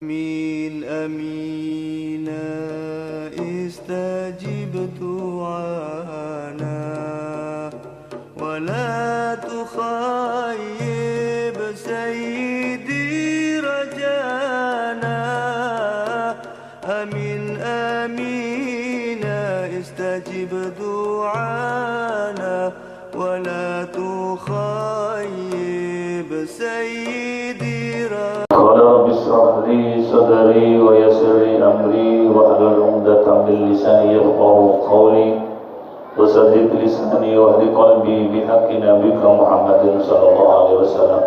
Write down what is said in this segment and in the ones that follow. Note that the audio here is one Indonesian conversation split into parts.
آمين آمين استجب دعانا ولا تخيب سيدي رجانا آمين آمين استجب دعانا ولا تخيب سيدي رجانا. قال رب اشرح لي صدري ويسر لي امري واحلل عقدة من لساني يفقهوا قولي وسدد لساني واهد قلبي بحق نبيك محمد صلى الله عليه وسلم.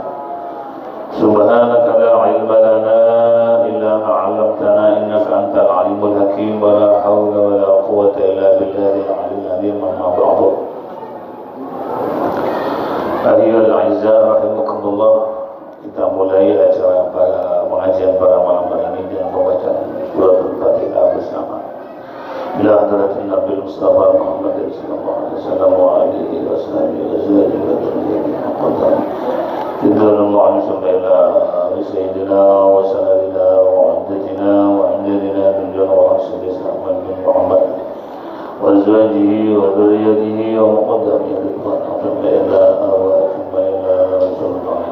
سبحانك لا علم لنا الا ما علمتنا انك انت العليم الحكيم ولا حول ولا قوة الا بالله العلي العظيم. اما بعد. أيها الأعزاء rahimakumullah, kita mulai acara pengajian pada malam hari ini dengan pembacaan suratul Fatihah bersama ila hadratin Nabi Mustafa Muhammad sallallahu alaihi wasallam wa alihi washabihi azwajihi wa dzurriyyatihi haqqan tidallahu alaihi ila sayyidina wa sanadina wa abdina wa amdina min jannah sayyidina Muhammad wa azwajihi wa dzurriyyatihi wa muqaddamihi ridwan ila awaikum ila rasulullah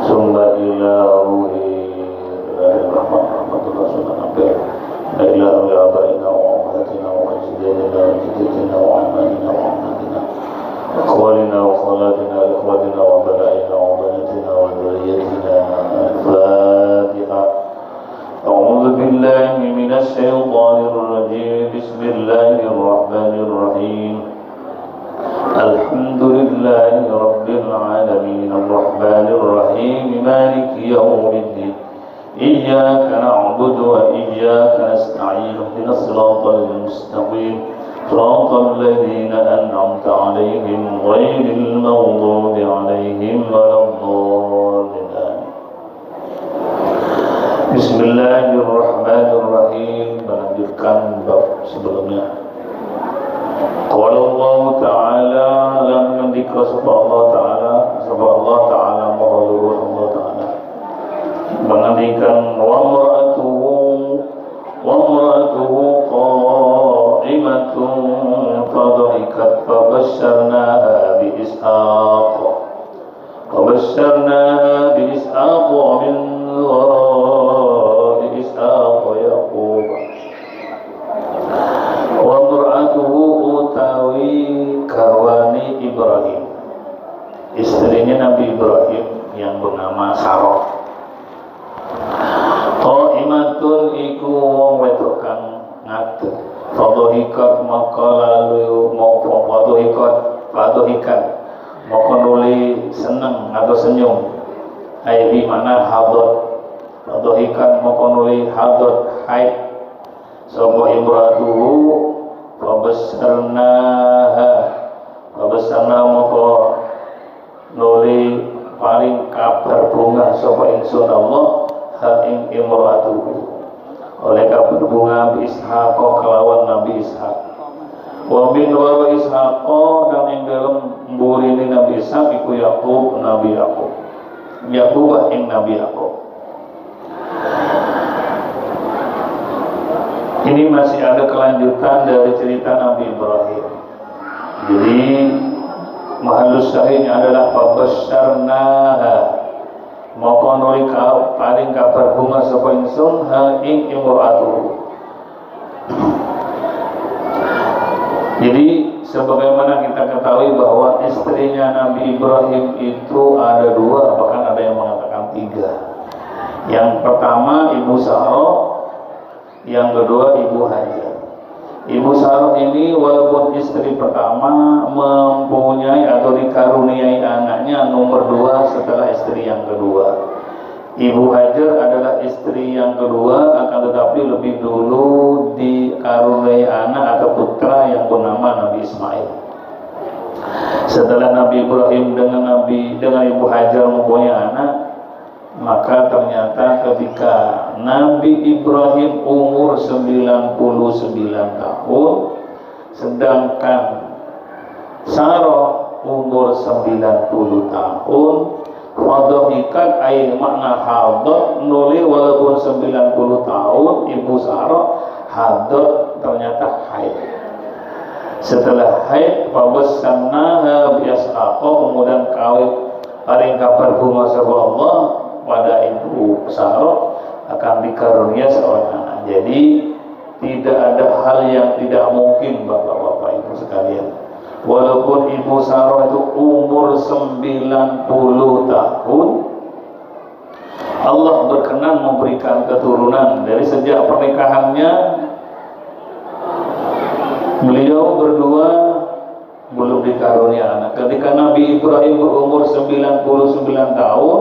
summa ila ruhi rahmat rahmatullah subhanahu wa ila abaina wa ummatina wa ajdadina wa jaddatina wa ammalina wa ammatina wa qawlina wa khalatina wa ikhwatina wa balaina wa banatina wa dhurriyyatina. Al-Fatiha. A'udzu billahi minasy syaithanir rajim. Bismillahir rahmanir rahim. Alhamdulillahi rabbil alamin arrahmanir rahim maliki yaumiddin iyyaka na'budu wa iyyaka nasta'in ihdinas siratal mustaqim siratal ladzina an'amta 'alaihim ghairil maghdubi 'alaihim waladdallin. Bismillahirrahmanirrahim. Melanjutkan bab sebelumnya. Qala Allah Ta'ala lam mendika Allah Ta'ala mahaluhur Allah Ta'ala mengendikan wa muratuhu qa'imatun fadhahikat fabasyarnaha bi ishaq min wara'i ishaq yaqub wa mur'atuhu utawi karwani Ibrahim, istrinya Nabi Ibrahim yang bernama Sarah. Qaimatun iku wong wedok kang ngadeg. Fadhahikat maka lalu mau fadhahikat maka nuli seneng atau senyum. Ai di mana hadat. Fadhahikat maka nuli hadat haid. Sapa imratuhu Wabasarna maka nuli paling kabar bunga sapa ingsun Allah ha ing imratuhu oleh kabar bunga bi Ishaq kelawan Nabi Ishaq wa min wa Ishaq dan ing dalem mburine Nabi Ishaq iku Yaqub Nabi Yaqub ing Nabi Yaqub. Ini masih ada kelanjutan dari cerita Nabi Ibrahim. Jadi mahallus syahidnya adalah fabasyarnaha maka nuli paling kabar bunga sapa ingsun ha ing imra'atuhu. Jadi sebagaimana kita ketahui bahwa istrinya Nabi Ibrahim itu ada dua, bahkan ada yang mengatakan tiga. Yang pertama Ibu Sarah, yang kedua Ibu Hajar. Ibu Sarah ini walaupun istri pertama mempunyai atau dikaruniai anaknya nomor dua setelah istri yang kedua. Ibu Hajar adalah istri yang kedua, akan tetapi lebih dulu dikaruniai anak atau putra yang bernama Nabi Ismail. Setelah Nabi Ibrahim dengan Ibu Hajar mempunyai anak, maka ternyata ketika Nabi Ibrahim umur 99 tahun, sedangkan Sarah umur 90 tahun, Fadhahikat ay makna hadat nuli walaupun 90 tahun Ibu Sarah hadat ternyata haid. Setelah haid fabassannaha biashaqa kemudian kawin paring kabar bunga sama Allah pada Ibu Sarah akan dikarunia seorang anak. Jadi tidak ada hal yang tidak mungkin Bapak-bapak Ibu sekalian. Walaupun Ibu Sarah itu umur 90 tahun, Allah berkenan memberikan keturunan. Dari sejak pernikahannya beliau berdua belum dikarunia anak. Ketika Nabi Ibrahim berumur 99 tahun,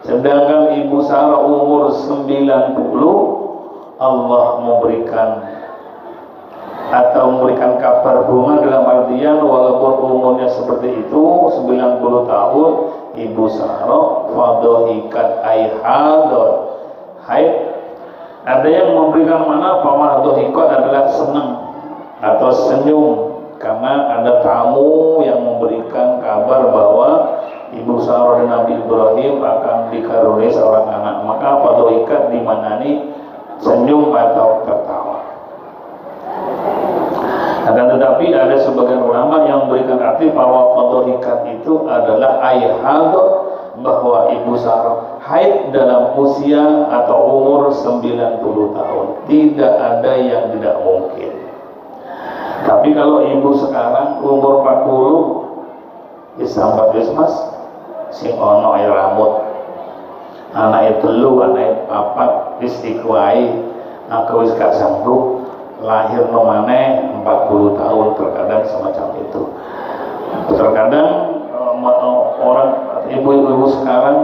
sedangkan Ibu Sarah umur 90, Allah memberikan kabar bunga dalam artian walaupun umurnya seperti itu 90 tahun Ibu Sarah fadhahikat ay haid. Ada yang memberikan makna bahwa fadhahikat adalah senang atau senyum karena ada tamu yang memberikan kabar bahwa Ibu Sarah dan Nabi Ibrahim akan dikaruniai seorang anak, maka fadhahikat dimaknani senyum atau tertawa. Akan tetapi ada sebagian ulama yang memberikan arti bahwa fadhahikat itu adalah ayat bahwa Ibu Sarah haid dalam usia atau umur 90 tahun. Tidak ada yang tidak mungkin. Tapi kalau ibu sekarang umur 40 disambat Mas sing ono air rambut anake telu anake papat wis dikuai aku wis gak sanggup lahir nomane 40 tahun terkadang semacam itu. Terkadang orang ibu-ibu sekarang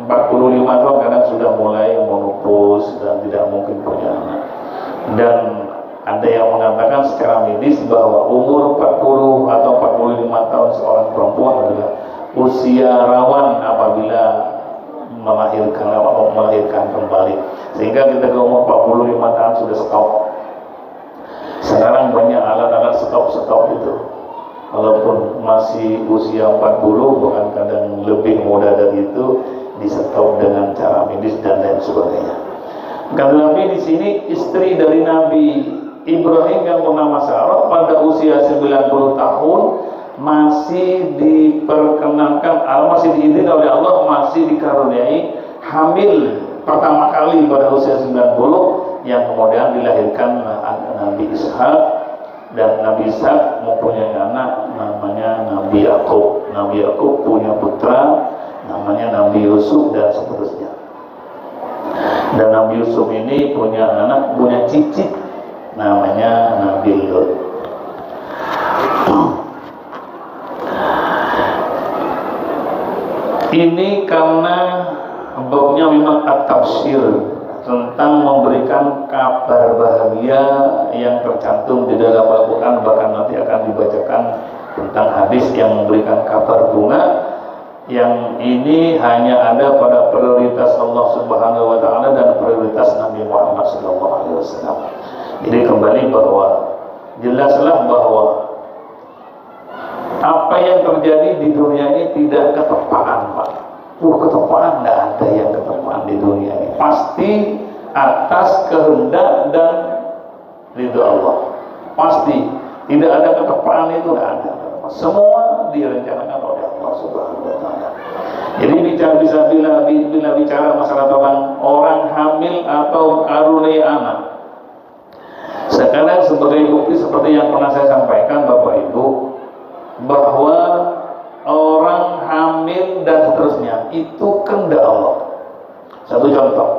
45 tahun kadang sudah mulai menopause dan tidak mungkin punya anak. Dan ada yang mengatakan secara medis bahwa umur 40 atau 45 tahun seorang perempuan adalah usia rawan apabila melahirkan kembali. Sehingga kita ke umur 45 tahun sudah stop. Sekarang banyak alat-alat stop itu. Walaupun masih usia 40 bahkan kadang lebih muda dari itu di stop dengan cara medis dan lain sebagainya. Tetapi di sini istri dari Nabi Ibrahim yang bernama Sarah pada usia 90 tahun masih diperkenankan, masih diizinkan oleh Allah, masih dikaruniai hamil pertama kali pada usia 90 yang kemudian dilahirkan Nabi Ishak, dan Nabi Ishak mempunyai anak namanya Nabi Yakub. Nabi Yakub punya putra namanya Nabi Yusuf dan seterusnya. Dan Nabi Yusuf ini punya anak, punya cicit namanya Nabi Lut. Ini karena babnya memang at-tafsir tentang memberikan kabar bahagia yang tercantum di dalam Al-Quran, bahkan nanti akan dibacakan tentang hadis yang memberikan kabar bunga. Yang ini hanya ada pada prioritas Allah Subhanahu wa Ta'ala dan prioritas Nabi Muhammad SAW. Jadi kembali bahwa jelaslah bahwa apa yang terjadi di dunia ini tidak ketepaan, Pak. Ketepaan, tidak ada yang ketepaan di dunia ini. Pasti atas kehendak dan ridho Allah. Pasti tidak ada ketepaan, itu tidak ada. Semua direncanakan oleh Allah Subhanahu wa Ta'ala. Jadi bila bicara masalah tentang orang hamil atau karunia anak, sekarang sebagai bukti seperti yang pernah saya sampaikan Bapak Ibu, bahwa orang hamil dan seterusnya itu kehendak Allah. Satu contoh,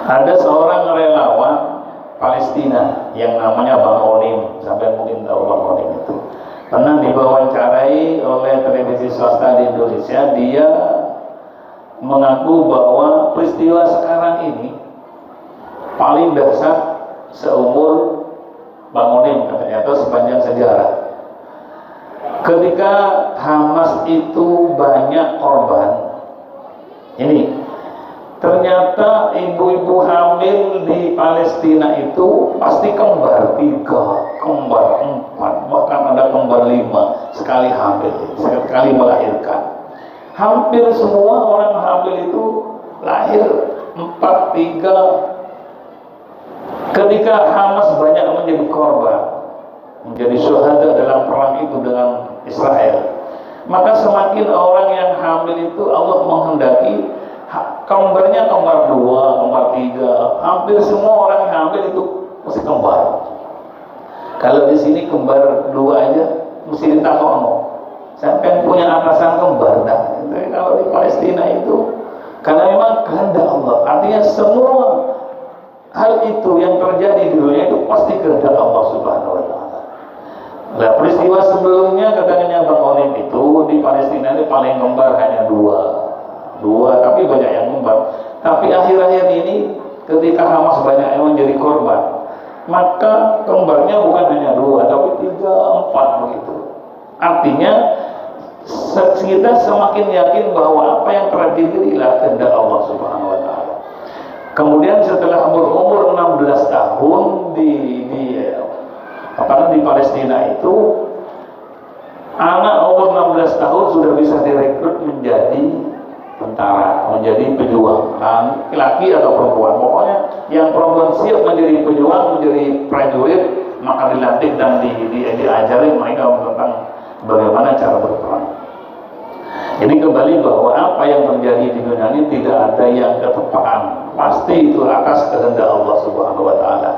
ada seorang relawan Palestina yang namanya Bang Onim, sampai mungkin tahu Bang Onim itu, pernah diwawancarai oleh televisi swasta di Indonesia. Dia mengaku bahwa peristiwa sekarang ini paling dahsyat seumur Bang Onim katanya, atau sepanjang sejarah. Ketika Hamas itu banyak korban, ini ternyata ibu-ibu hamil di Palestina itu pasti kembar 3, kembar 4, bahkan ada kembar 5 sekali hamil, sekali melahirkan. Hampir semua orang hamil itu lahir 4-3. Ketika Hamas banyak menjadi korban, menjadi syuhada dalam perang itu dengan Israel, maka semakin orang yang hamil itu Allah menghendaki kembarnya kembar 2, kembar 3. Hampir semua orang yang hamil itu mesti kembar. Kalau di sini kembar 2 aja mesti ditakoni, sampai punya atasan kembar dah. Kalau di Palestina itu karena memang kehendak Allah, artinya semua hal itu yang terjadi di dunia itu pasti kehendak Allah Subhanahu wa Ta'ala. Nah, peristiwa sebelumnya katanya Bang Onim itu di Palestina ini paling kembar hanya 2, tapi banyak yang kembar. Tapi akhir-akhir ini ketika Hamas banyak yang menjadi korban, maka kembarnya bukan hanya 2, tapi 3, 4 begitu. Artinya kita semakin yakin bahwa apa yang terjadi adalah kehendak Allah Subhanahu wa Ta'ala. Kemudian setelah berumur 16 tahun di Palestina itu, anak umur 16 tahun sudah bisa direkrut menjadi tentara, menjadi pejuang, laki-laki atau perempuan. Pokoknya yang perempuan siap menjadi pejuang, menjadi prajurit, maka dilantik dan diajari mereka tentang bagaimana cara berperang. Ini kembali bahwa apa yang terjadi di dunia ini tidak ada yang ketepaan, pasti itu atas kehendak Allah Subhanahu wa Ta'ala.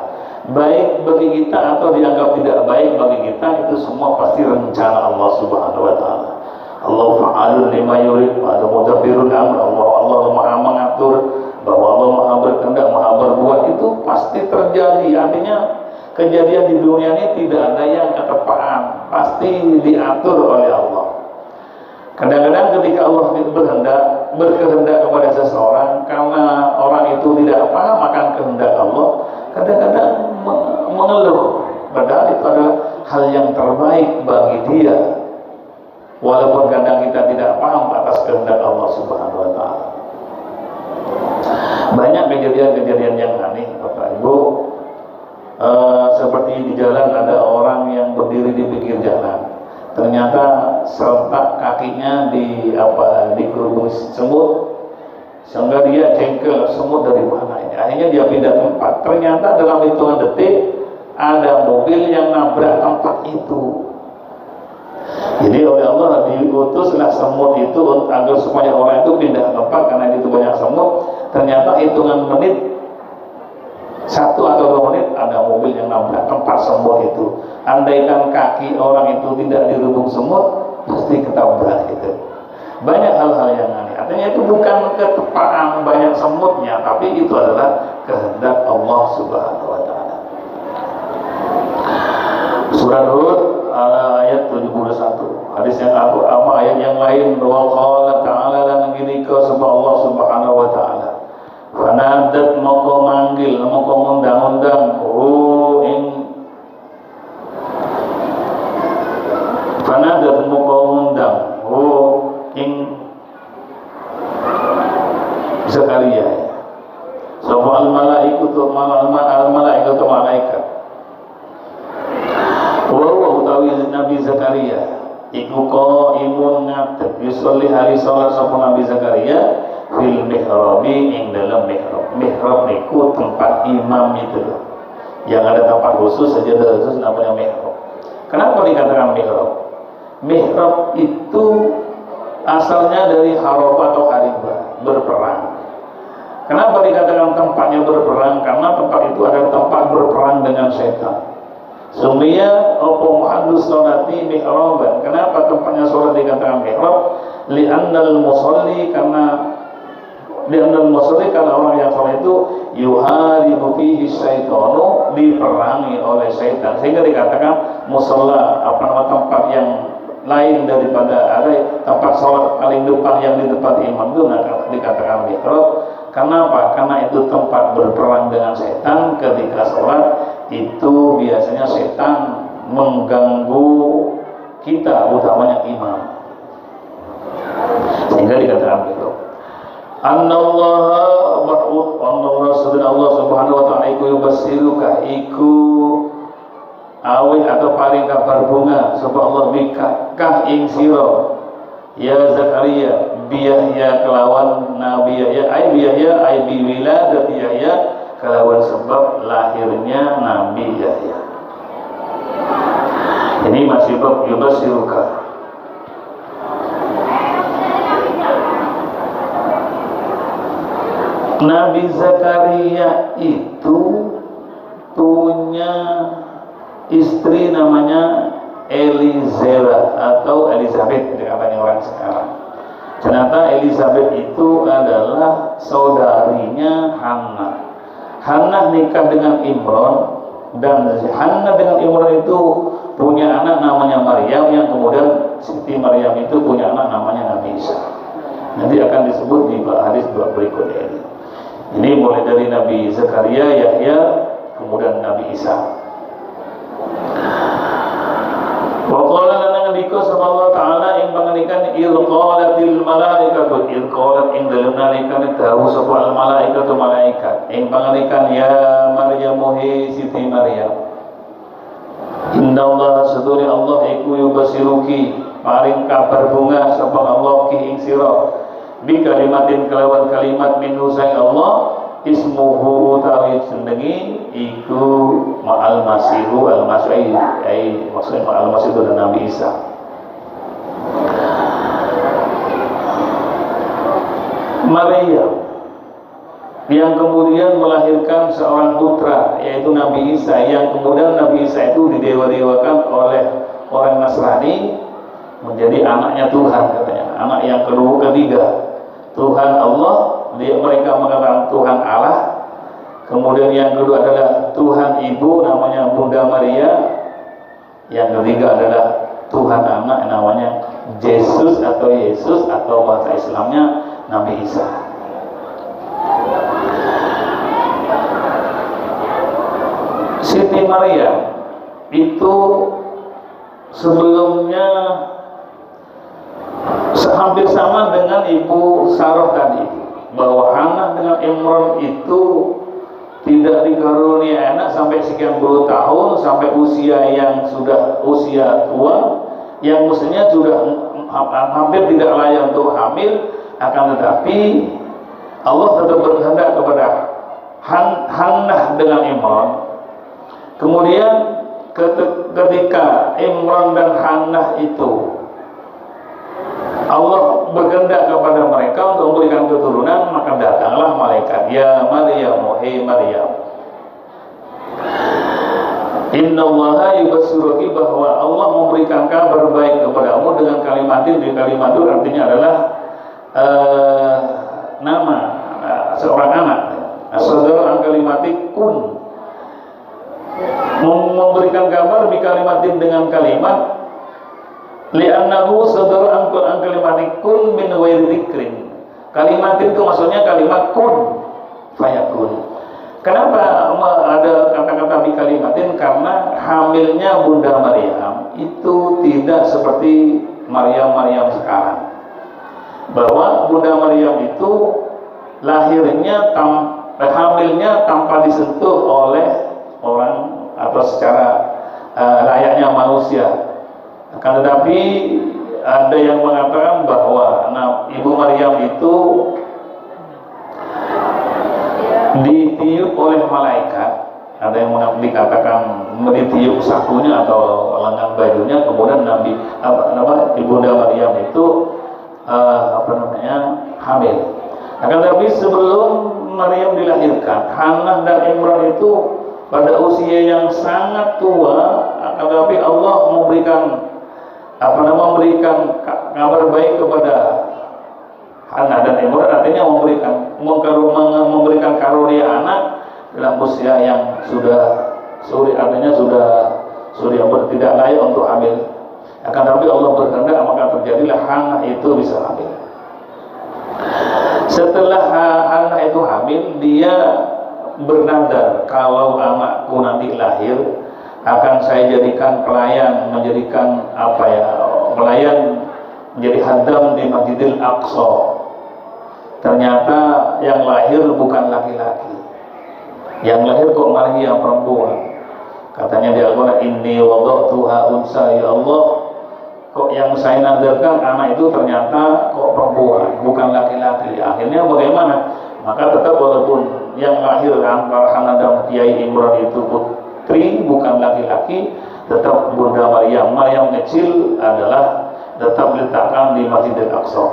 Baik bagi kita atau dianggap tidak baik bagi kita, itu semua pasti rencana Allah Subhanahu wa Ta'ala. Allah fa'alun lima yurid, ada mudabbirul amr. Allah Maha mengatur, bahwa Allah Maha berkehendak, Maha berbuat, itu pasti terjadi. Artinya kejadian di dunia ini tidak ada yang ketepaan, pasti diatur oleh Allah. Kadang-kadang ketika Allah berkehendak kepada seseorang, karena orang itu tidak paham akan kehendak Allah, kadang-kadang mengeluh, padahal itu adalah hal yang terbaik bagi dia, walaupun kadang kita tidak paham atas kehendak Allah Subhanahu wa Ta'ala. Banyak kejadian-kejadian yang aneh, Bapak Ibu. Seperti di jalan ada orang yang berdiri di pinggir jalan, ternyata serentak kakinya di kerubung semut, sehingga dia jengkel, semut dari mana ini. Akhirnya dia pindah tempat. Ternyata dalam hitungan detik ada mobil yang nabrak tempat itu. Jadi oleh Allah diutuslah semut itu agar supaya orang itu pindah tempat karena itu banyak semut. Ternyata hitungan menit, 1 atau 2 menit, ada mobil yang nabrak tempat semut itu. Andaikan kaki orang itu tidak dirubung semut, pasti ketabrak gitu. Banyak hal-hal yang aneh. Artinya itu bukan ketepaan banyak semutnya, tapi itu adalah kehendak Allah Subhanahu wa Ta'ala. Surat Hud ayat 71. Hadis yang ayat yang lain, wa qala ta'ala lan ngirika sapa Allah Subhanahu wa Ta'ala. Fanadat moko manggil, moko ngundang-undang, fanadat moko ngundang, ing Zakaria. Sapa al-malaikatu al-malaikatu malaikat. Wa utawi Nabi Zakaria iku qaimun ngadeg yusolli hari salat sapa Nabi Zakaria fil mihrabi, ing dalam mihrab. Mihrab niku tempat imam itu loh, yang ada tempat khusus saja, khusus namanya mihrab. Kenapa dikatakan mihrab? Mihrab itu asalnya dari harab atau hariba, berperang. Kenapa dikatakan tempatnya berperang? Karena tempat itu adalah tempat berperang dengan setan. Sumia opo muhaddus sholati mihraban. Kenapa tempatnya sholat dikatakan mihrab? Li'annal musalli, karena orang yang sholat itu yuharibu fihi syaitanu, diperangi oleh syaitan, sehingga dikatakan musalla, tempat yang lain daripada ada tempat sholat paling depan yang di tempat imam itu dikatakan mihrab. Kenapa? Karena itu tempat berperang dengan setan. Ketika sholat itu biasanya setan mengganggu kita, utamanya imam, sehingga dikatakan mihrab. Allah Subhanahu wa Ta'ala iku yubasiruka iku awih atau paling kabar bunga sebab Allah bika kah ing siro ya Zakaria bi Yahya kelawan Nabi Yahya ai bi Yahya ai bi wiladati Yahya kelawan sebab lahirnya Nabi Yahya. Ini masih bab yubasiruka. Nabi Zakaria itu punya istri namanya Elizabeth atau Elizabeth katanya orang sekarang. Ternyata Elizabeth itu adalah saudarinya Hannah. Hannah nikah dengan Imran, dan Hannah dengan Imran itu punya anak namanya Maryam, yang kemudian Siti Maryam itu punya anak namanya Nabi Isa. Nanti akan disebut di hadis dua berikutnya ini. Ini mulai dari Nabi Zakaria, Yahya, kemudian Nabi Isa. Wa qala lana nabika sallallahu ta'ala ing panganikan ilqalatil malaikatu ilqalat ing dalem nalikan dawu sapa al malaikatu malaikat ing panganikan ya Maryam he Siti Maryam. Innallaha saduri Allah iku yubasiruki paring kabar bunga sapa Allah ki ing sira bi kalimatin kelawan kalimat minhu sang Allah ismuhu utawi jenengi iku ma'al masihu al-masih ai maksudnya ma'al masih itu Nabi Isa. Maryam yang kemudian melahirkan seorang putra yaitu Nabi Isa, yang kemudian Nabi Isa itu didewa-dewakan oleh orang Nasrani menjadi anaknya Tuhan, katanya anak yang ketiga Tuhan Allah. Mereka mengatakan Tuhan Allah. Kemudian yang kedua adalah Tuhan Ibu namanya Bunda Maria. Yang ketiga adalah Tuhan anak namanya Yesus atau Yesus atau bahasa Islamnya Nabi Isa. Siti Maria itu sebelumnya hampir sama dengan Ibu Sarah tadi, bahwa Hannah dengan Imran itu tidak dikaruniai anak sampai sekian puluh tahun, sampai usia yang sudah usia tua, yang mestinya sudah hampir tidak layak untuk hamil. Akan tetapi Allah tetap berkehendak kepada Hannah dengan Imran. Kemudian ketika Imran dan Hannah itu Allah berkehendak kepada mereka untuk memberikan keturunan, maka datanglah malaikat, ya Maryam, hei Maryam, innallaha yubashiruki, bahwa Allah memberikan kabar baik kepadamu dengan kalimatin. Di kalimatur artinya adalah nama seorang anak. Saudara kalimatik kun, memberikan kabar di kalimatin dengan kalimat li'annahu saudara an kalimatik kun min ghairi dzikrin. Kalimat itu maksudnya kalimat kun fayakun. Kenapa ada kata-kata bi kalimatin? Karena hamilnya Bunda Maryam itu tidak seperti Maryam sekarang, bahwa Bunda Maryam itu lahirnya hamilnya tanpa disentuh oleh orang atau secara layaknya manusia. Akan tetapi ada yang mengatakan bahwa Ibu Maryam itu ditiup oleh malaikat. Ada yang dikatakan ditiup sakunya atau lengan bajunya, kemudian Ibunda Maryam itu hamil. Akan tetapi sebelum Maryam dilahirkan, Hannah dan Imran itu pada usia yang sangat tua. Akan tetapi Allah memberikan kabar baik kepada Hannah dan Imran, artinya memberikan karunia anak dalam usia yang sudah tidak layak untuk hamil. Akan tetapi Allah berkehendak, maka terjadilah Hannah itu bisa hamil. Setelah Hannah itu hamil, dia bernadar, kalau anakku nanti lahir akan saya jadikan pelayan, menjadi hadam di Masjidil Aqsa. Ternyata yang lahir bukan laki-laki, yang lahir kok malah yang perempuan. Katanya di Al-Quran, inni wada'tuha unsa, ya Allah, kok yang saya nadarkan anak itu ternyata kok perempuan, bukan laki-laki. Akhirnya bagaimana? Maka tetap walaupun yang lahir antara Hana dan Kiai Imran itu putri, bukan laki-laki, tetap Bunda Maryam. Maryam kecil adalah tetap diletakkan di Masjidil Aqsa.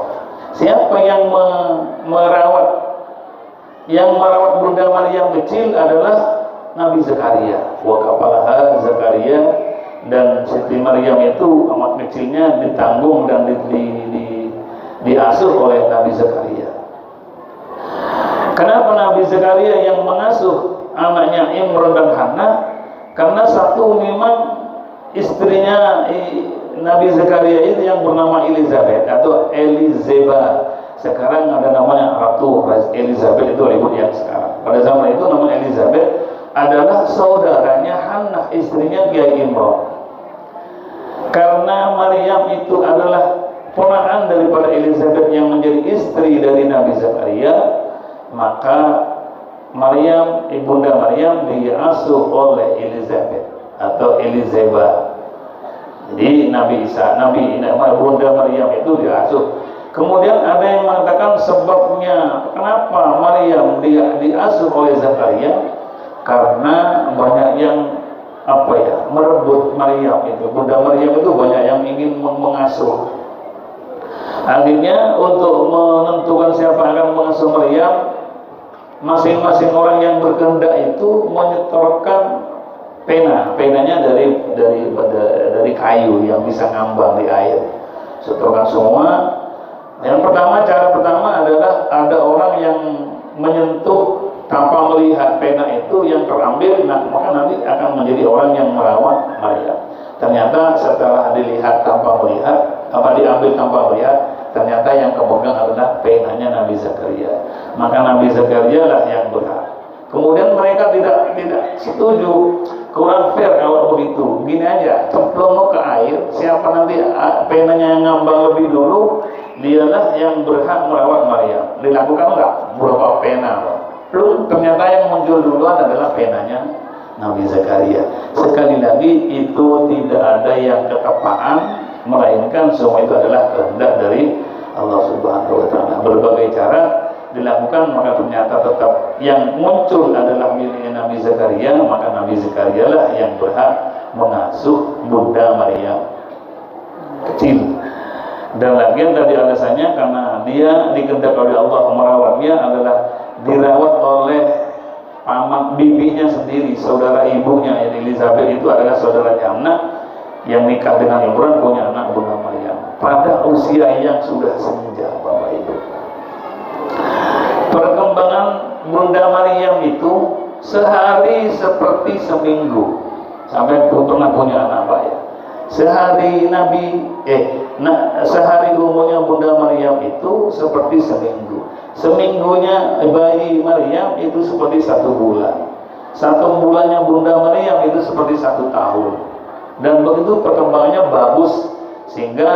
Siapa yang merawat Bunda Maryam kecil adalah Nabi Zakaria. Wa kafalaha Zakaria, dan Siti Maryam itu amat kecilnya ditanggung dan diasuh oleh Nabi Zakaria. Kenapa Nabi Zakaria yang mengasuh anaknya Imran dan Hana? Karena satu, memang istrinya Nabi Zakaria itu yang bernama Elizabeth atau Elizeba. Sekarang ada namanya Ratu Elizabeth, itu ribut yang sekarang. Pada zaman itu nama Elizabeth adalah saudaranya Hannah, istrinya Kiai Imran. Karena Maryam itu adalah ponakan daripada Elizabeth yang menjadi istri dari Nabi Zakaria, maka Maryam, ibunda Maryam diasuh oleh Elizabeth atau Elizeba. Jadi Bunda Maryam itu diasuh. Kemudian ada yang mengatakan sebabnya kenapa Maryam diasuh oleh Zakaria, karena banyak yang merebut Maryam itu. Bunda Maryam itu banyak yang ingin mengasuh. Akhirnya untuk menentukan siapa akan mengasuh Maryam, masing-masing orang yang berkehendak itu menyetorkan penanya dari kayu yang bisa ngambang di air. Setorkan semua. Cara pertama adalah ada orang yang menyentuh tanpa melihat pena itu yang terambil, maka nanti akan menjadi orang yang merawat Maryam. Ternyata setelah dilihat tanpa melihat, diambil tanpa melihat, ternyata yang kepegang adalah penanya Nabi Zakaria. Maka Nabi Zakaria lah yang berhak. Kemudian mereka tidak setuju, kurang fair kalau begitu. Gini aja, cemplung ke air, siapa nanti penanya yang ngambang lebih dulu, dialah yang berhak merawat Maryam. Dilakukan enggak? Berapa pena? Belum, ternyata yang muncul duluan adalah penanya Nabi Zakaria. Sekali lagi, itu tidak ada yang ketepaan, melainkan semua itu adalah kehendak dari Allah Subhanahu wa Ta'ala. Berbagai cara dilakukan, maka ternyata tetap yang muncul adalah miliknya Nabi Zakaria, maka Nabi Zakaria lah yang berhak mengasuh Bunda Maryam kecil. Dan lagian tadi alasannya karena dia dikehendak oleh Allah merawatnya adalah dirawat oleh paman bibinya sendiri, saudara ibunya. Elizabeth itu adalah saudaranya anak yang nikah dengan Imran, punya anak Bunda Maryam pada usia yang sudah senja, Bapak Ibu. Perkembangan Bunda Maryam itu sehari seperti seminggu, sampai pernah punya anak Pak ya. Sehari umurnya Bunda Maryam itu seperti seminggu. Seminggunya bayi Maryam itu seperti 1 bulan. 1 bulannya Bunda Maryam itu seperti 1 tahun. Dan begitu perkembangannya bagus, sehingga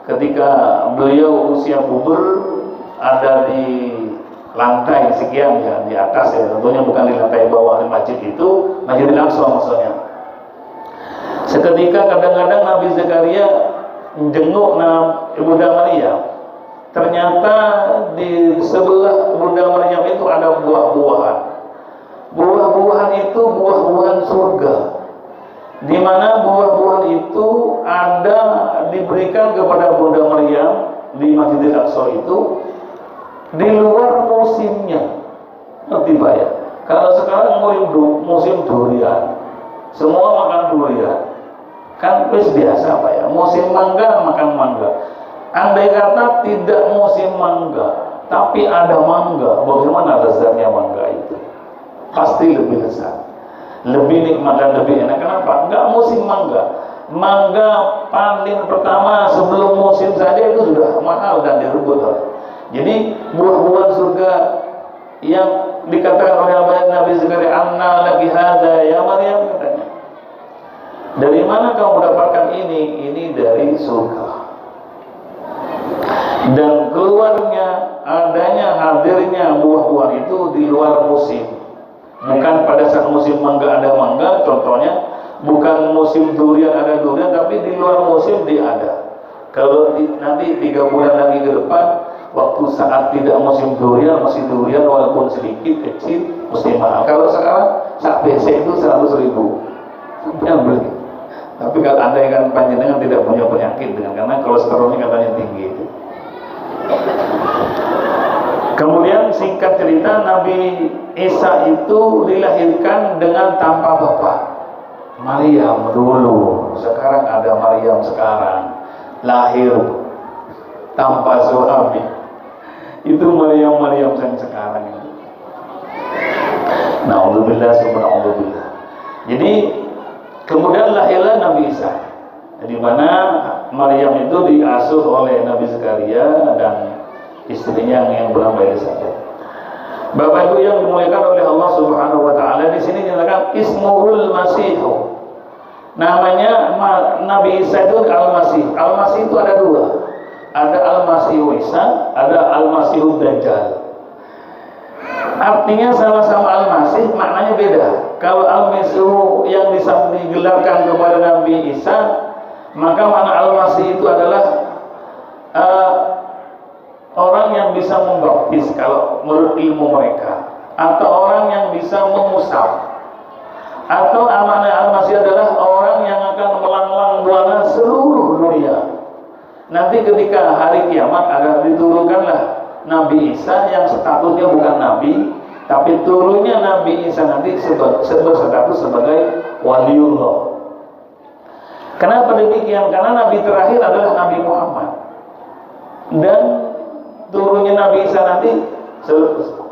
ketika beliau usia puber ada di lantai sekian ya, di atas ya, tentunya bukan di lantai bawah di masjid itu, Masjidil Aqsa maksudnya. Seketika kadang-kadang Nabi Zakaria menjenguk Bunda Maryam. Ternyata di sebelah Bunda Maryam itu ada buah-buahan. Buah-buahan itu buah-buahan surga, di mana buah-buahan itu ada diberikan kepada Bunda Maryam di Masjidil Aqsa itu di luar musimnya. Ngerti Pak ya? Kalau sekarang musim durian, semua makan durian, kan biasa Pak ya. Musim mangga makan mangga. Andai kata tidak musim mangga, tapi ada mangga, bagaimana lezatnya mangga itu? Pasti lebih lezat, lebih nikmat dan lebih enak. Kenapa? Enggak musim mangga. Mangga paling pertama sebelum musim saja itu sudah mahal dan direbut. Jadi buah-buahan surga yang dikatakan oleh Nabi Zakaria, "Anna laki hada ya Maryam," katanya. Dari mana kamu dapatkan ini? Ini dari surga. Dan keluarnya, adanya, hadirnya buah-buahan itu di luar musim. Bukan pada saat musim mangga ada mangga, contohnya. Bukan musim durian ada durian, tapi di luar musim dia ada. Kalau nanti 3 bulan lagi ke depan, waktu saat tidak musim durian, masih durian walaupun sedikit kecil mesti mahal. Kalau sekarang sak PC itu 100.000 yang beli. Tapi kalau andai kan panjenengan tidak punya penyakit karena kolesterolnya katanya tinggi itu. Kemudian singkat cerita, Nabi Isa itu dilahirkan dengan tanpa bapak. Maryam dulu, sekarang ada Maryam sekarang lahir tanpa suami. Itu Maryam yang sekarang itu. Na'udzubillah subhanallah. Jadi kemudian lahirlah Nabi Isa, di mana Maryam itu diasuh oleh Nabi Zakaria dan istrinya yang bernama Elisabeth. Bapak Ibu yang dimuliakan oleh Allah Subhanahu wa taala, di sini dinyatakan Ismuhul Masih. Namanya Nabi Isa itu Al-Masih. Al-Masih itu ada 2. Ada Al-Masih Isa, ada Al-Masih Dajjal. Artinya sama-sama Al-Masih, maknanya beda. Kalau Al-Masih yang digelarkan kepada Nabi Isa, maka makna Al-Masih itu adalah orang yang bisa membaptis kalau menurut ilmu mereka, atau orang yang bisa memusab, atau makna Al-Masih adalah orang yang akan melanglang buana seluruh dunia. Nanti ketika hari kiamat ada diturunkanlah Nabi Isa yang statusnya bukan Nabi, tapi turunnya Nabi Isa nanti berstatus sebagai waliullah. Kenapa demikian? Karena Nabi terakhir adalah Nabi Muhammad, dan turunnya Nabi Isa nanti,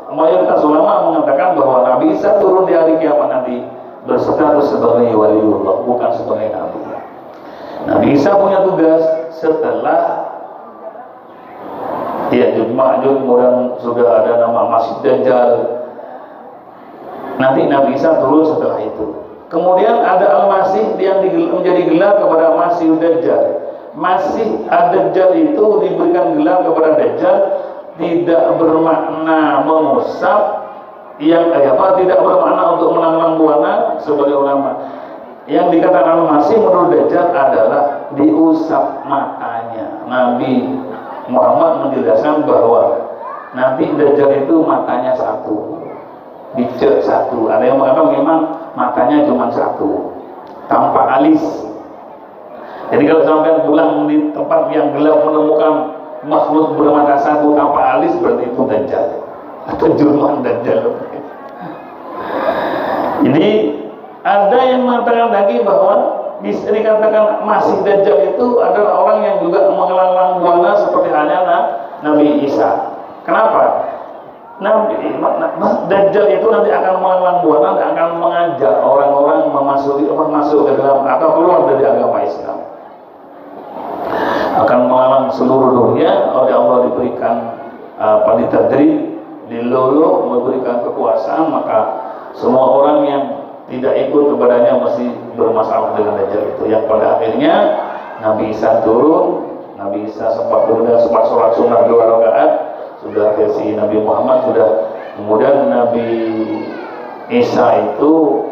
mayoritas ulama mengatakan bahwa Nabi Isa turun di hari kiamat nanti berstatus sebagai waliullah, bukan sebagai Nabi. Nabi Isa punya tugas setelah Ya'juj Ma'juj, kemudian sudah ada nama Masih Dajjal. Nanti Nabi Isa turun setelah itu. Kemudian ada Al-Masih yang menjadi gelar kepada Masih Dajjal. Masih Ad-Dajjal itu diberikan gelar kepada Dajjal tidak bermakna mengusap, tidak bermakna untuk menanglang buana sebagai ulama. Yang dikatakan Masih menurut Dajjal adalah diusap matanya. Nabi Muhammad menjelaskan bahwa nanti Dajjal itu matanya satu, dicek satu. Ada yang mengatakan memang matanya cuma satu, tanpa alis. Jadi kalau sampai pulang di tempat yang gelap menemukan makhluk bermata satu tanpa alis, berarti itu Dajjal atau jurman Dajjal. Jadi ada yang mengatakan lagi bahwa dikatakan Masih Dajjal itu adalah orang yang juga mengelanglang buana seperti halnya Nabi Isa. Kenapa? Dajjal itu nanti akan mengelanglang buana dan akan mengajak orang-orang masuk ke dalam atau keluar dari agama Islam. Akan mengalami seluruh dunia oleh Allah, diberikan ditadrib, diluluh, memberikan kekuasaan, maka semua orang yang tidak ikut kepadanya masih bermasalah dengan Dajjal itu. Yang pada akhirnya Nabi Isa turun. Nabi Isa sempat sholat sunnah 2 rakaat, sudah versi Nabi Muhammad sudah. Kemudian Nabi Isa itu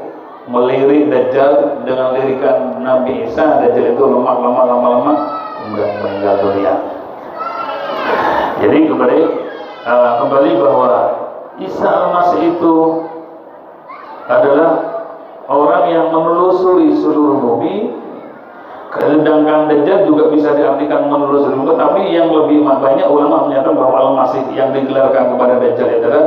melirik Dajjal dengan lirikan Nabi Isa. Dajjal itu lemah, kemudian meninggal dunia. Jadi kembali bahwa Isa Al-Masih itu adalah orang yang menelusuri seluruh bumi. Sedangkan Dajjal juga bisa diartikan menelusuri bumi, tapi yang lebih banyak ulama menyatakan bahwa Al-Masih yang digelarkan kepada Dajjal adalah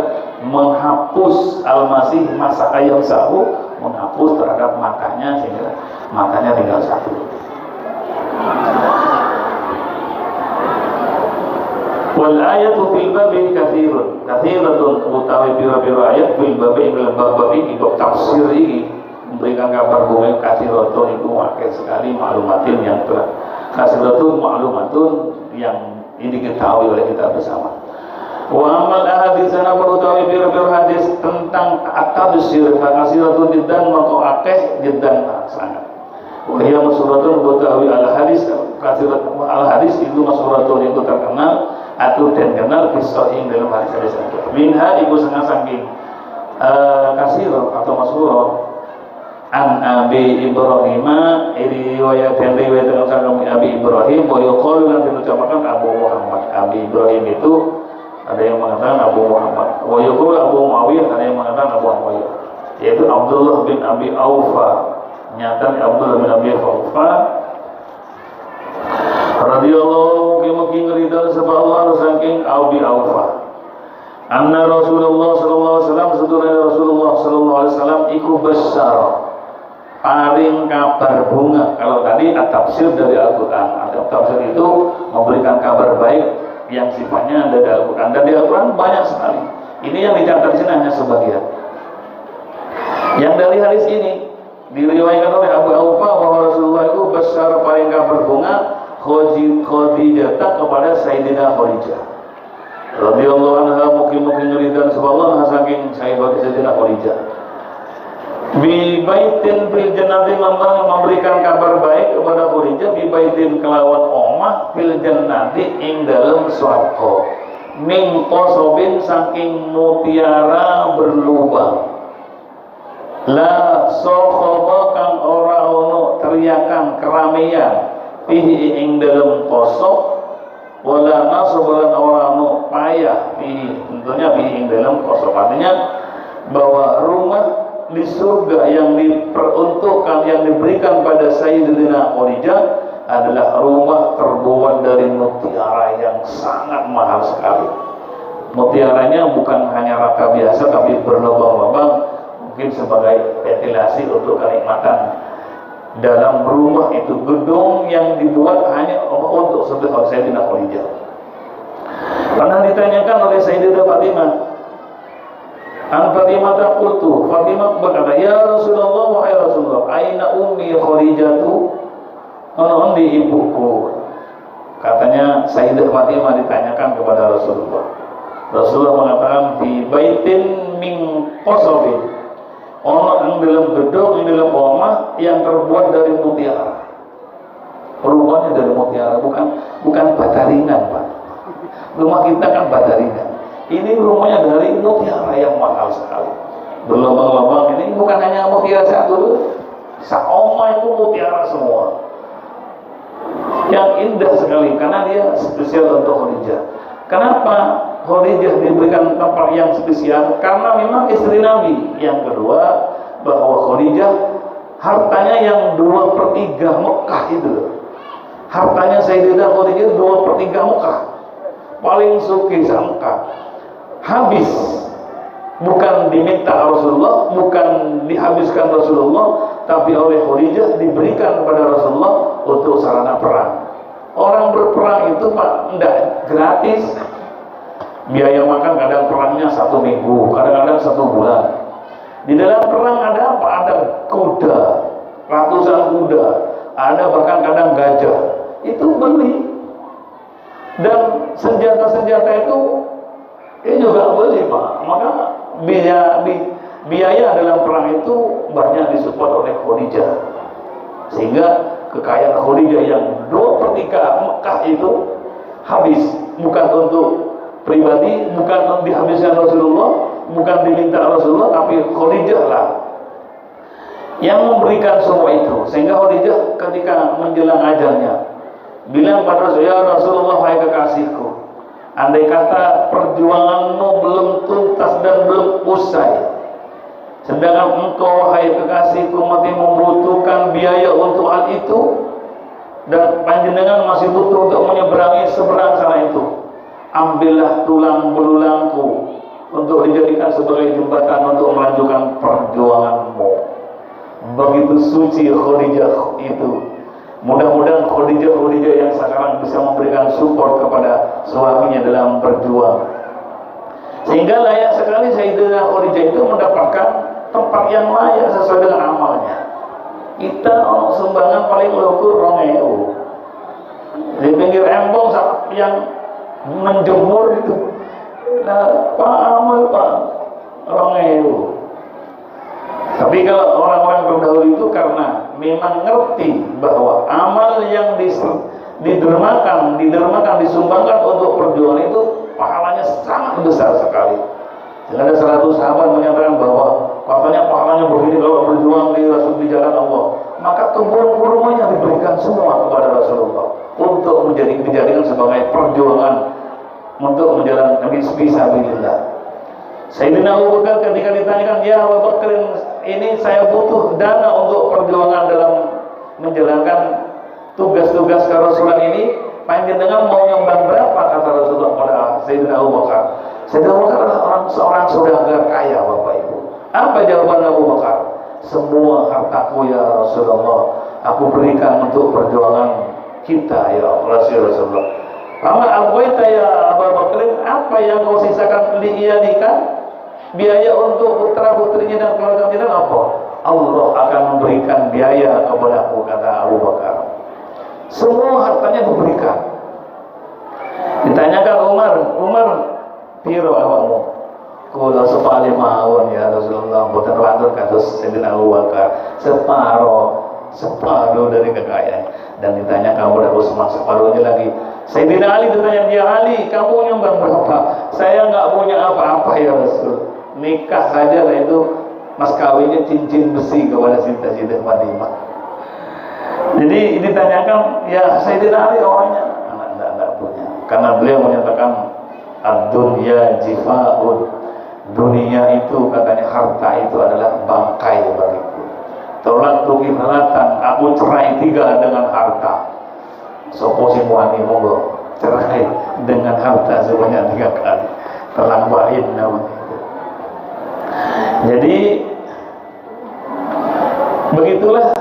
menghapus Al-Masih masa ayam sahu, menghapus terhadap matanya sehingga matanya tinggal satu. Wal ayatu fil babi kathiratun utawi pira-pira ayat fil babi dalam bab ini bab tafsir ini memberikan kabar bahwa kathiratun itu akeh sekali maklumatin yang telah kathiratun maklumatun yang ini diketahui oleh kita bersama. Wa amal ahadits sana utawi pira-pira hadis tentang at-tafsir kathiratun jiddan maka akeh jiddan sangat. Wa hiya masuratun utawi al-hadis kathiratun al-hadis itu masuratun itu terkenal atau dan kenal kisah dalam hadis minha ibu sangat saking kasir atau masyhur an Abi Ibrahim riwayatkan kami Abi Ibrahim wa yuqalu lan diucapkan Abu Muhammad. Abi Ibrahim itu ada yang mengatakan Abu Muhammad, wa yuqalu Abu Muawiyah, ada yang mengatakan Abu Muawiyah, yaitu Abdullah bin Abi Aufa. Nyata Abdullah bin Abi Aufa radhiyallahu mugi ngridho sapa Allah saking Abi Aufa. Anna Rasulullah sallallahu alaihi wasallam, sedurunge Rasulullah sallallahu alaihi wasallam iku besar paring kabar bunga. Kalau tadi at-tafsir dari Al-Qur'an, at-tafsir itu memberikan kabar baik yang sifatnya ada di Al-Qur'an, dan di Al-Qur'an banyak sekali. Ini yang dicatat di sini hanya sebagian. Yang dari hadis ini diriwayatkan oleh Abu Aufa bahwa Rasulullah itu besar paring kabar bunga Khadijah kepada Sayyidina Khadijah radhiyallahu anha, mugi-mugi ngridan subhanallah saking Sayyidina Khadijah. Bi baitin fil jannati, memberikan kabar baik kepada Khadijah, bi baitin kelawan omah fil jannati ing dalem swarga, min qasobin saking mutiara berlubang, la sokhaba kang ora ono teriakan keramaian, fihi ing dalem qasob, wala nasobalan ora ono payah, fihi tentunya fihi ing dalem qasob. Artinya bahwa rumah di surga yang diperuntukkan, yang diberikan pada Sayyidina Khadijah adalah rumah terbuat dari mutiara yang sangat mahal sekali. Mutiaranya bukan hanya raka biasa, tapi berlubang-lubang, mungkin sebagai ventilasi untuk kenikmatan dalam rumah itu. Gedung yang dibuat hanya untuk Sayyidina Khadijah. Pernah ditanyakan oleh Sayyidah Fatimah, An Fatimah taqultu, Fatimah berkata, ya Rasulullah, wahai Rasulullah, aina ummi Khadijatu, ono di ibuku. Katanya Sayyidah Fatimah ditanyakan kepada Rasulullah. Rasulullah mengatakan di baitin min qasobin, ono yang dalam gedung, yang dalam rumah yang terbuat dari mutiara. Rumahnya dari mutiara, bukan bata ringan, Pak. Rumah kita kan bata ringan. Ini rumahnya dari mutiara yang mahal sekali, berlubang-lubang. Ini bukan hanya mutiara satu, saoma itu mutiara semua, yang indah sekali karena dia spesial untuk Khadijah. Kenapa Khadijah diberikan tempat yang spesial? Karena memang istri Nabi. Yang kedua, bahwa Khadijah hartanya yang 2/3 Mekah itu. Hartanya Sayyidah Khadijah 2/3 Mekah, paling suki Mekah. Habis, bukan diminta Rasulullah, bukan dihabiskan Rasulullah, tapi oleh Khadijah diberikan kepada Rasulullah untuk sarana perang. Orang berperang itu Pak, enggak gratis. Biaya makan kadang perangnya 1 minggu, kadang-kadang 1 bulan. Di dalam perang ada apa? Ada kuda, ratusan kuda, ada bahkan kadang gajah. Itu beli. Dan senjata-senjata itu juga beli, Pak. Maka biaya dalam perang itu banyak disupport oleh Khadijah, sehingga kekayaan Khadijah yang 2/3 Mekah itu habis, bukan untuk pribadi, bukan untuk dihabiskan Rasulullah, bukan diminta Rasulullah, tapi Khadijah lah yang memberikan semua itu. Sehingga Khadijah ketika menjelang ajalnya bilang pada Rasulullah, ya Rasulullah, hai kekasihku, andai kata perjuanganmu belum tuntas dan belum usai, sedangkan engkau, hai kekasihku, masih membutuhkan biaya untuk hal itu, dan panjenengan masih butuh untuk menyeberangi seberang sana itu, ambillah tulang belulangku untuk dijadikan sebagai jembatan untuk melanjutkan perjuanganmu. Begitu suci Khadijah itu. Mudah-mudahan Khadijah yang sekarang bisa memberikan support kepada suaminya dalam berjuang, sehingga layak sekali Sayyidah Khadijah itu mendapatkan tempat yang layak sesuai dengan amalnya. Kita sumbangan paling lukur 2.000 di pinggir embong yang menjemur itu. Nah, Pak amal Pak 2.000. Tapi kalau orang-orang terdahulu itu karena memang ngerti bahwa amal yang didermakan, disumbangkan untuk perjuangan itu pahalanya sangat besar sekali. Dan ada 100 sahabat menyatakan bahwa katanya pahalanya begini kalau berjuang di jalan Nabi fisabilillah. Sayyidina Abu Bakar ketika ditanyakan, ya Abu Bakar, ini saya butuh dana untuk perjuangan dalam menjalankan tugas-tugas kerasulan ini, panjenengan mau nyumbang berapa, kata Rasulullah pada Sayyidina Abu Bakar. Sayyidina Abu Bakar adalah seorang saudagar kaya, Bapak Ibu. Apa jawaban Abu Bakar? Semua hartaku ya Rasulullah, aku berikan untuk perjuangan kita ya Rasulullah. Maka Al-Qaita ya Abu Bakar, apa yang kau sisakan diiyakan? Biaya untuk putra putrinya dan keluarga kita apa? Allah akan memberikan biaya kepadaku, kata Abu Bakar. Semua hartanya diberikan. Ditanyakan Umar, piro awakmu? Kula sepali mawon ya Rasulullah, boten watur kados Sayyidina Abu Bakar, separuh dari kekayaan. Dan ditanyakan kepada Utsman, separuhnya lagi. Sayyidina Ali ditanya, dia Ali, kamu nyumbang berapa? Saya nggak punya apa-apa ya Rasul. Nikah saja lah itu mas kawinnya cincin besi kepada Sayyidah Fatimah. Jadi ditanyakan, ya Sayyidina Ali orangnya enggak punya, karena beliau menyatakan ad-dunya jifaun, dunia itu katanya harta itu adalah bangkai bagiku. Tolak tuki halatan, aku cerai 3 dengan harta. Sopo sing wani monggo cerai dengan harta sebanyak 3 kali. Telang bain namanya. Jadi begitulah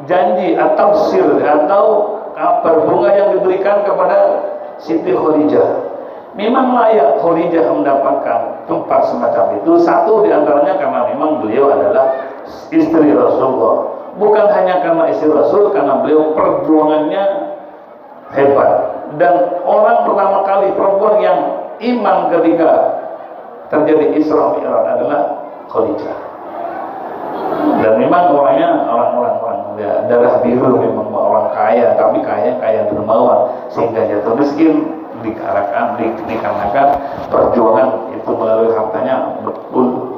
janji atau tafsir atau kabar bunga yang diberikan kepada Siti Khadijah. Memang layak Khadijah mendapatkan tempat semacam itu. Satu diantaranya karena memang beliau adalah istri Rasulullah. Bukan hanya karena istri Rasul, karena beliau perjuangannya hebat. Dan orang pertama kali perempuan yang iman ketika terjadi Isra Mi'raj adalah Khadijah. Dan memang orangnya orang ya, darah biru, memang orang kaya, tapi kaya dermawan, sehingga jatuh miskin dikarenakan perjuangan itu melalui hartanya betul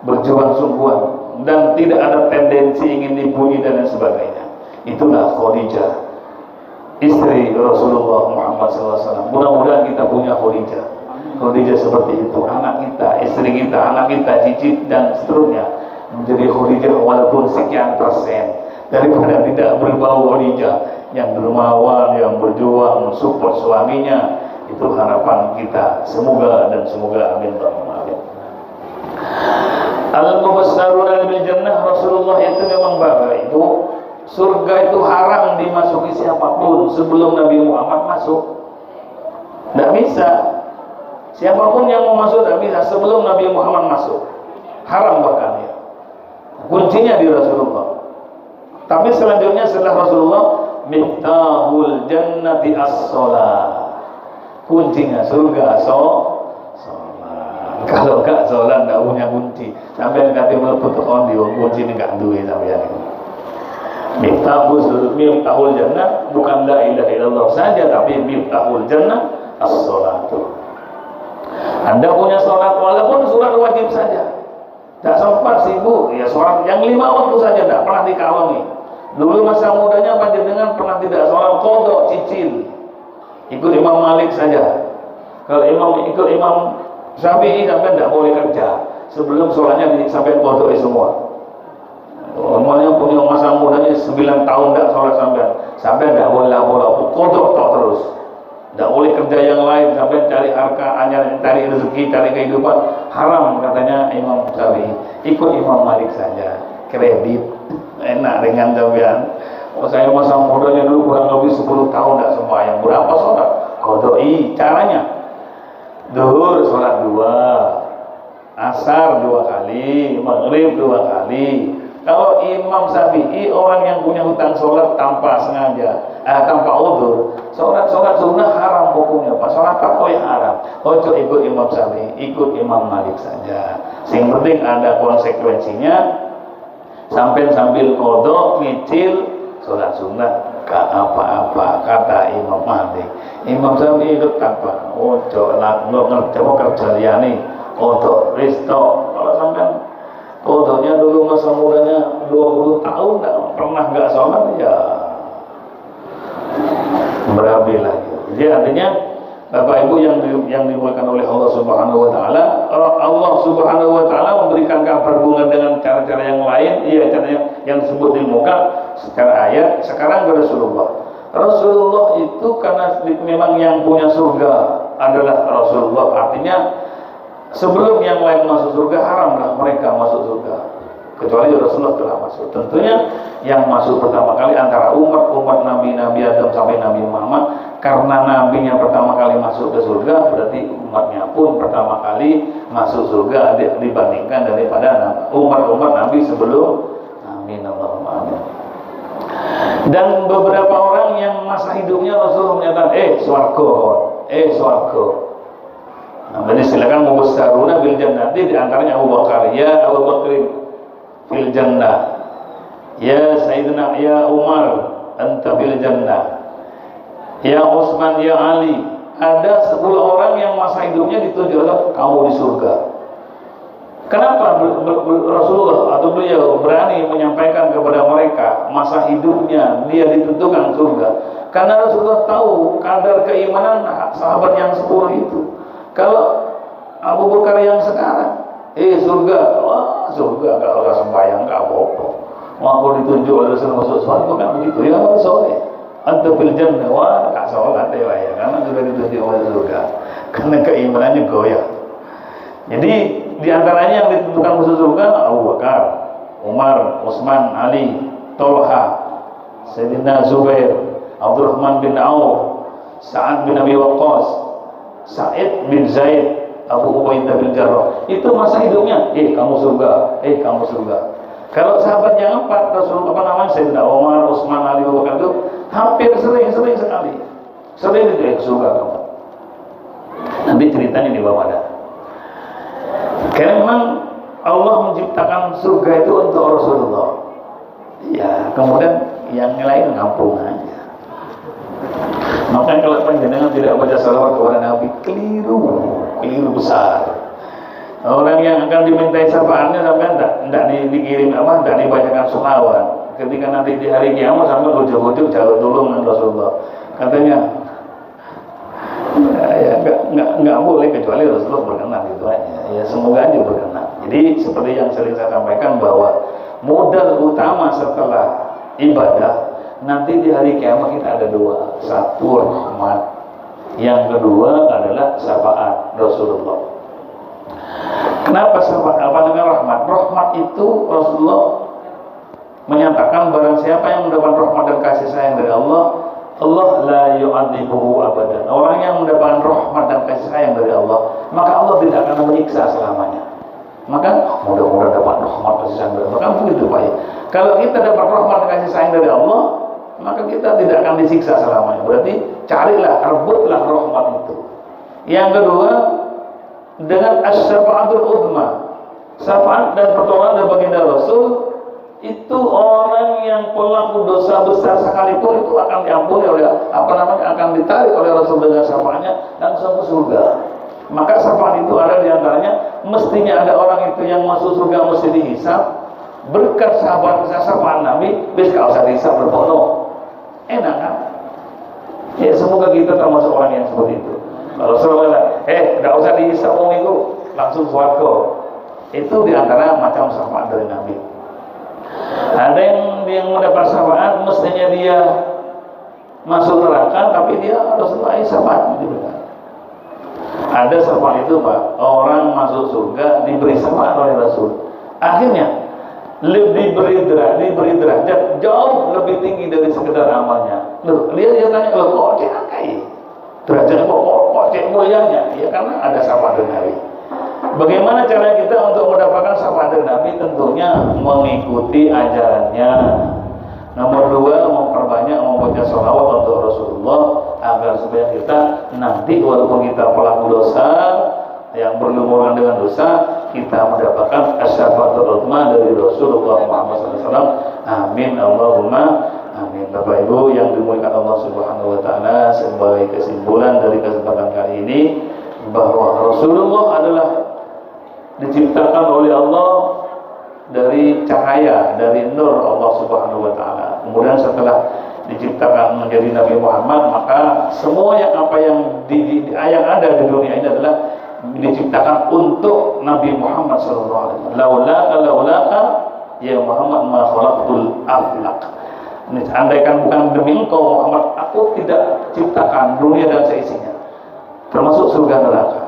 berjuang sungguhan dan tidak ada tendensi ingin dipuji dan lain sebagainya. Itulah Khadijah, istri Rasulullah Muhammad SAW. Mudah-mudahan kita punya Khadijah seperti itu, anak kita, istri kita, anak kita, cicit dan seterusnya menjadi Khadijah walaupun sekian persen, daripada tidak berbau Khadijah yang dermawan, yang berjuang mensupport suaminya. Itu harapan kita, semoga amin. Al-Mubassaruna bil Jannah, Rasulullah itu memang bapak itu surga itu haram dimasuki siapapun sebelum Nabi Muhammad masuk. Tidak bisa. Siapapun yang mau masuk tidak bisa sebelum Nabi Muhammad masuk. Haram bahkan ya. Kuncinya di Rasulullah. Tapi selanjutnya setelah Rasulullah, miftahul jannati as-shalah. Kuncinya surga sholat. Kalau enggak sholat tidak punya kunci. Sampai kata mlebu tekon di kunci ini enggak duwe sampeyan itu. Miftahul jannah bukan la ilaha illallah saja, tapi miftahul jannah as-shalah. Anda punya sholat walaupun sholat wajib saja, tidak sempat sibuk ya, sholat yang 5 waktu saja tidak pernah dikalongi. Dulu masa mudanya panjenengan pernah tidak sholat qadha cicil, ikut Imam Malik saja. Kalau ikut Imam Syafi'i sampai tidak boleh kerja sebelum sholatnya sampai qadha semua. Normalnya punya masa mudanya 9 tahun tidak sholat sampai tidak boleh qadha terus. Tidak boleh kerja yang lain sampai cari harta, hanya cari rezeki, cari kehidupan. Haram katanya Imam Syafi'i. Ikut Imam Malik saja, kredit enak dengan sampean. Saya masa mudanya dulu kurang lebih 10 tahun tidak sembahyang. Berapa sholat? Qadha'i. Caranya Zuhur sholat 2, Asar 2 kali, Maghrib 2 kali. Kalau Imam Syafi'i orang yang punya hutang sholat tanpa sengaja, tanpa udzur, sholat sunnah haram hukumnya, Pak. Sholat tarawih haram. Ojo ikut Imam Syafi'i, ikut Imam Malik saja. Yang penting ada konsekuensinya. Sambil qadha nyicil sholat sunnah gak apa-apa, kata Imam Malik. Imam Syafi'i itu tanpa ojo lah kerja liyane qadha resto. Kalau sampean qadhanya dulu masa mudanya 20 tahun pernah nggak sholat ya berabe lagi. Jadi artinya Bapak Ibu yang dimuliakan oleh Allah Subhanahu wa taala, Allah Subhanahu wa taala memberikan kabar bunga dengan cara-cara yang lain, cara yang disebut di muka secara ayat. Sekarang Rasulullah. Rasulullah itu karena memang yang punya surga adalah Rasulullah. Artinya sebelum yang lain masuk surga, haramlah mereka masuk surga. Kecuali Rasulullah telah masuk. Tentunya yang masuk pertama kali antara umat Nabi Adam sampai Nabi Muhammad. Karena nabinya pertama kali masuk ke surga, berarti umatnya pun pertama kali masuk surga dibandingkan daripada umat nabi sebelum. Amin Allahumma amin. Dan beberapa orang yang masa hidupnya Rasulullah menyatakan swarga. Nah, jadi silakan mubasharuna bil jannati, di antaranya Abu Bakar, ya Abu Bakar fil jannah, ya Sayyidina ya Umar anta bil jannah, ya Utsman, ya Ali. Ada 10 orang yang masa hidupnya ditunjuk kamu di surga. Kenapa Rasulullah atau beliau berani menyampaikan kepada mereka masa hidupnya dia ditentukan surga? Karena Rasulullah tahu kadar keimanan sahabat yang 10 itu. Kalau Abu Bakar yang sekarang, surga, wah surga kalau nggak sembahyang nggak apa-apa. Mau ditunjuk oleh Rasulullah masuk surga kan begitu ya, soleh. Atau fil jannah, wah nggak sholat ya, karena sudah ditunjuk oleh surga. Karena keimanannya goyah. Jadi di antaranya yang ditentukan masuk surga Abu Bakar, Umar, Utsman, Ali, Tolha, Sayyidina Zubair, Abdurrahman bin Auf, Sa'ad bin Abi Waqqas, Sa'id bin Zaid, Abu Ubaidah bin Jarrah. Itu masa hidupnya, kamu surga, kamu surga. Kalau sahabat yang 4 Rasulullah Sayyidina Umar, Utsman, Ali, Abu Bakar itu hampir sering sekali sering di surga kamu. Nanti ceritanya di bawah ada. Karena memang Allah menciptakan surga itu untuk Rasulullah. Ya, kemudian yang lain ngampung aja. Makanya kalau panjenengan tidak baca salawat kepada Nabi, keliru besar. Orang yang akan dimintai syafaatnya sampai tidak dikirim tidak dibacakan salawat. Ketika nanti di hari kiamat sampai ujuk-ujuk jalur tolongan Rasulullah. Katanya nggak boleh kecuali Rasulullah berkenan, gitu aja. Ya semoga aja berkenan. Jadi seperti yang sering saya sampaikan bahwa modal utama setelah ibadah nanti di hari kiamat kita ada 2. Satu rahmat, yang kedua adalah syafaat Rasulullah. Kenapa syafaat? Rahmat? Rahmat itu Rasulullah menyatakan barang siapa yang mendapat rahmat dan kasih sayang dari Allah, Allah la yu'adzibuhu abadan. Orang yang mendapatkan rahmat dan kasih sayang dari Allah, maka Allah tidak akan menyiksa selamanya. Maka mudah-mudahan dapat rahmat dan kasih sayang dari Allah. Kan begitu Pak ya. Kalau kita dapat rahmat dan kasih sayang dari Allah, maka kita tidak akan disiksa selamanya. Berarti carilah, rebutlah rahmat itu. Yang kedua, dengan as-syafa'atul uzma, syafaat dan pertolongan dari baginda Rasul, itu orang yang pelaku dosa besar sekalipun itu akan diampuni oleh akan ditarik oleh Rasul dengan syafaatnya dan sampai surga. Maka syafaat itu ada diantaranya, mestinya ada orang itu yang masuk surga mesti dihisab berkat syafaat Nabi. Bis kalau usah dihisab berbono, enak kan? Ya semoga kita termasuk orang yang seperti itu. Kalau Rasulullah nggak usah dihisab itu langsung swarga. Itu diantara macam syafaat dari Nabi. Ada yang mendapat syafaat mestinya dia masuk neraka, tapi dia harus meraih syafaat gitu. Ada syafaat itu Pak, orang masuk surga diberi syafaat oleh Rasul. Akhirnya diberi derajat jauh lebih tinggi dari sekedar amalnya. Loh, dia tanya, kok cek derajat kok cek mulianya? Ya karena ada syafaat dari Nabi. Bagaimana cara kita untuk mendapatkan syafaat dari Nabi? Tentunya mengikuti ajarannya. Nomor 2, memperbanyak membaca sholawat untuk Rasulullah agar supaya kita nanti walaupun kita pelaku dosa yang berlumuran dengan dosa, kita mendapatkan asy-syafaatul uzma dari Rasulullah Muhammad SAW. Amin Allahumma amin. Bapak Ibu yang dimuliakan Allah Subhanahu wa taala, sebagai kesimpulan dari kesempatan kali ini bahwa Rasulullah adalah diciptakan oleh Allah dari cahaya, dari nur Allah Subhanahu wa taala. Kemudian setelah diciptakan menjadi Nabi Muhammad, maka semua apa yang ada di dunia ini adalah diciptakan untuk Nabi Muhammad SAW. Laulaka ya Muhammad ma khalaqtul aflaq. Andaikan bukan demi engkau Muhammad, aku tidak ciptakan dunia dan seisinya, termasuk surga neraka.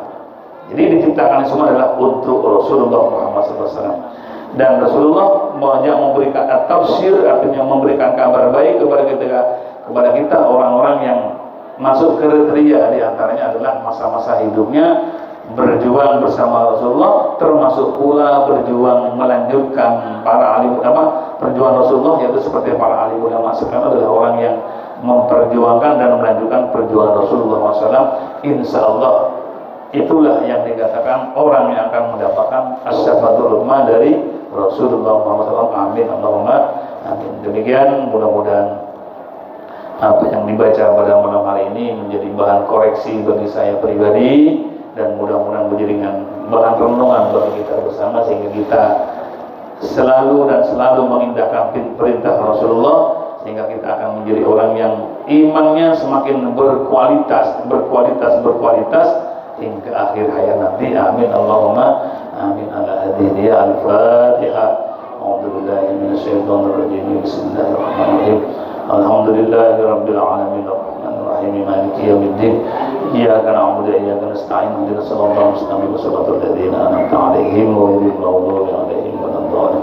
Jadi diciptakan semua adalah untuk Rasulullah Muhammad SAW. Dan Rasulullah banyak memberikan tafsir, artinya memberikan kabar baik kepada kita orang-orang yang masuk kriteria. Di antaranya adalah masa-masa hidupnya berjuang bersama Rasulullah, termasuk pula berjuang melanjutkan para alim ulama. Perjuangan Rasulullah yaitu seperti para alim ulama sekarang adalah orang yang memperjuangkan dan melanjutkan perjuangan Rasulullah SAW. Insya Allah itulah yang dikatakan orang yang akan mendapatkan as-syafaatul uzma dari Rasulullah Muhammad SAW. Amin Allahumma amin. Demikian, mudah-mudahan apa yang dibaca pada malam hari ini menjadi bahan koreksi bagi saya pribadi, dan mudah-mudahan menjadi bahan renungan bagi kita bersama, sehingga kita selalu mengindahkan perintah Rasulullah, sehingga kita akan menjadi orang yang imannya semakin berkualitas hingga akhir hayat nanti. Amin Allahumma amin. Ala hadihi al-Fatihah. A'udzubillahi minasyaitonir rajim. Bismillahirrahmanirrahim. Alhamdulillahi rabbil alamin arrahmanir rahim maliki yaumiddin. Iyyaka na'budu wa iyyaka nasta'in. Ihdinas siratal mustaqim siratal ladzina an'amta 'alaihim ghairil maghdubi 'alaihim waladdallin.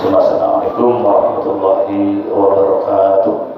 Assalamualaikum warahmatullahi wabarakatuh.